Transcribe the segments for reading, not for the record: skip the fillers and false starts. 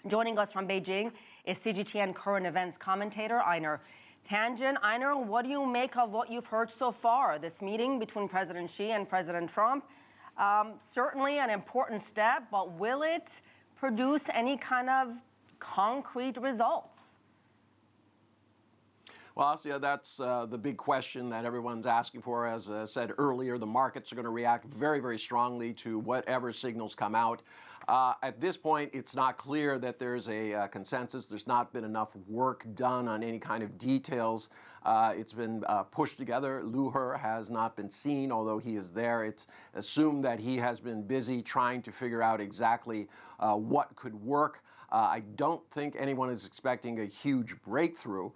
Joining us from Beijing is CGTN current events commentator Einar Tangen. Einar, what do you make of what you've heard so far? This meeting between President Xi and President Trump, certainly an important step, but will it produce any kind of concrete results? Well, Asieh, that's the big question that everyone's asking for. As I said earlier, the markets are going to react very, very strongly to whatever signals come out. At this point, it's not clear that there's a consensus. There's not been enough work done on any kind of details. It's been pushed together. Liu He has not been seen, although he is there. It's assumed that he has been busy trying to figure out exactly what could work. I don't think anyone is expecting a huge breakthrough.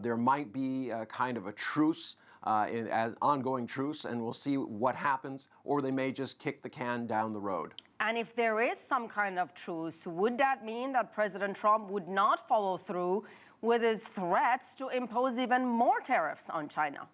There might be a kind of a truce, an ongoing truce, and we'll see what happens, or they may just kick the can down the road. And if there is some kind of truce, would that mean that President Trump would not follow through with his threats to impose even more tariffs on China?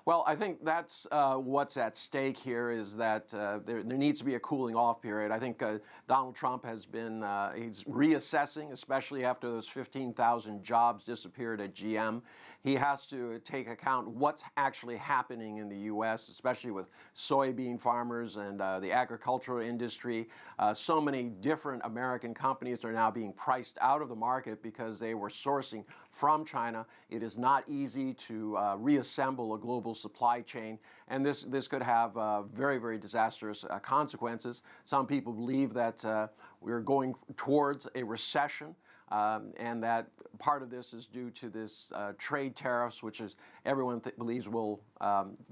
Well, I think that's what's at stake here, is that there needs to be a cooling off period. I think Donald Trump has been, he's reassessing, especially after those 15,000 jobs disappeared at GM. He has to take account what's actually happening in the U.S., especially with soybean farmers and the agricultural industry. So many different American companies are now being priced out of the market because they were sourcing from China. It is not easy to reassemble a global supply chain, and this could have very, very disastrous consequences. Some people believe that we're going towards a recession, and that part of this is due to this trade tariffs, which is everyone believes will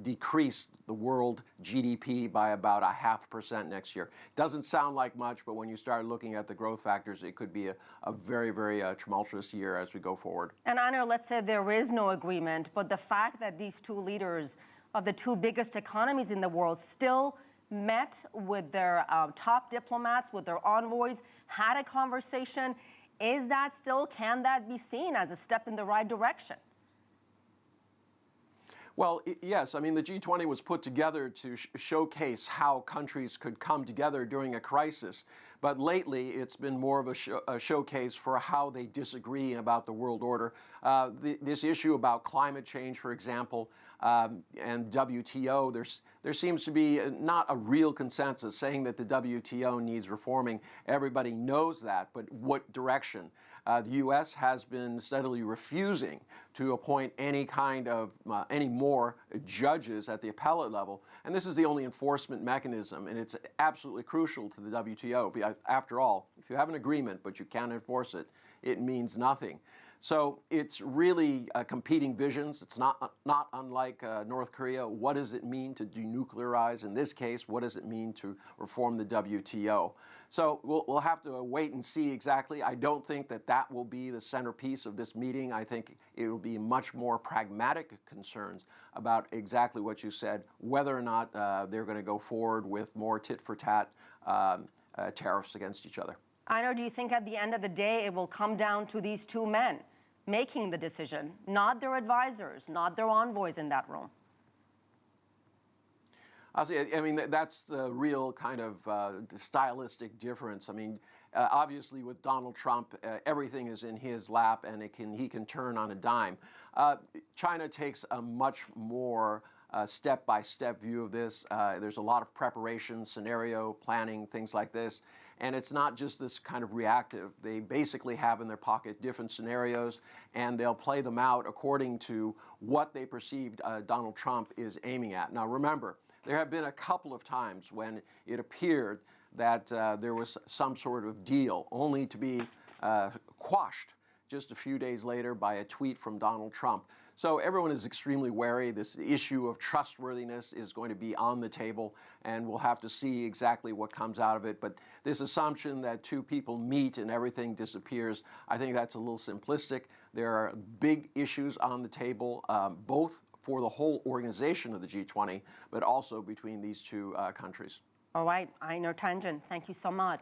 decrease the world GDP by about 0.5% next year. Doesn't sound like much, but when you start looking at the growth factors, it could be a very, very tumultuous year as we go forward. And Einar, let's say there is no agreement, but the fact that these two leaders of the two biggest economies in the world still met with their top diplomats, with their envoys, had a conversation, is that still, can that be seen as a step in the right direction? Well, yes. I mean, the G20 was put together to showcase how countries could come together during a crisis. But lately, it's been more of a showcase for how they disagree about the world order. This issue about climate change, for example, and WTO, there seems to be not a real consensus saying that the WTO needs reforming. Everybody knows that, but what direction? The U.S. has been steadily refusing to appoint any kind of, any more judges at the appellate level. And this is the only enforcement mechanism, and it's absolutely crucial to the WTO. After all, if you have an agreement but you can't enforce it, it means nothing. So it's really competing visions. It's not unlike North Korea. What does it mean to denuclearize? In this case, what does it mean to reform the WTO? So we'll have to wait and see exactly. I don't think that will be the centerpiece of this meeting. I think it will be much more pragmatic concerns about exactly what you said, whether or not they're going to go forward with more tit-for-tat tariffs against each other. Einar, do you think at the end of the day it will come down to these two men making the decision, not their advisors, not their envoys in that room? I mean, that's the real kind of stylistic difference. I mean, obviously with Donald Trump, everything is in his lap, and he can turn on a dime. China takes a much more step-by-step view of this. There's a lot of preparation, scenario planning, things like this. And it's not just this kind of reactive. They basically have in their pocket different scenarios, and they'll play them out according to what they perceived Donald Trump is aiming at. Now, remember, there have been a couple of times when it appeared that there was some sort of deal, only to be quashed just a few days later by a tweet from Donald Trump. So everyone is extremely wary. This issue of trustworthiness is going to be on the table, and we'll have to see exactly what comes out of it. But this assumption that two people meet and everything disappears, I think that's a little simplistic. There are big issues on the table, both for the whole organization of the G20, but also between these two countries. All right, Einar Tangen, thank you so much.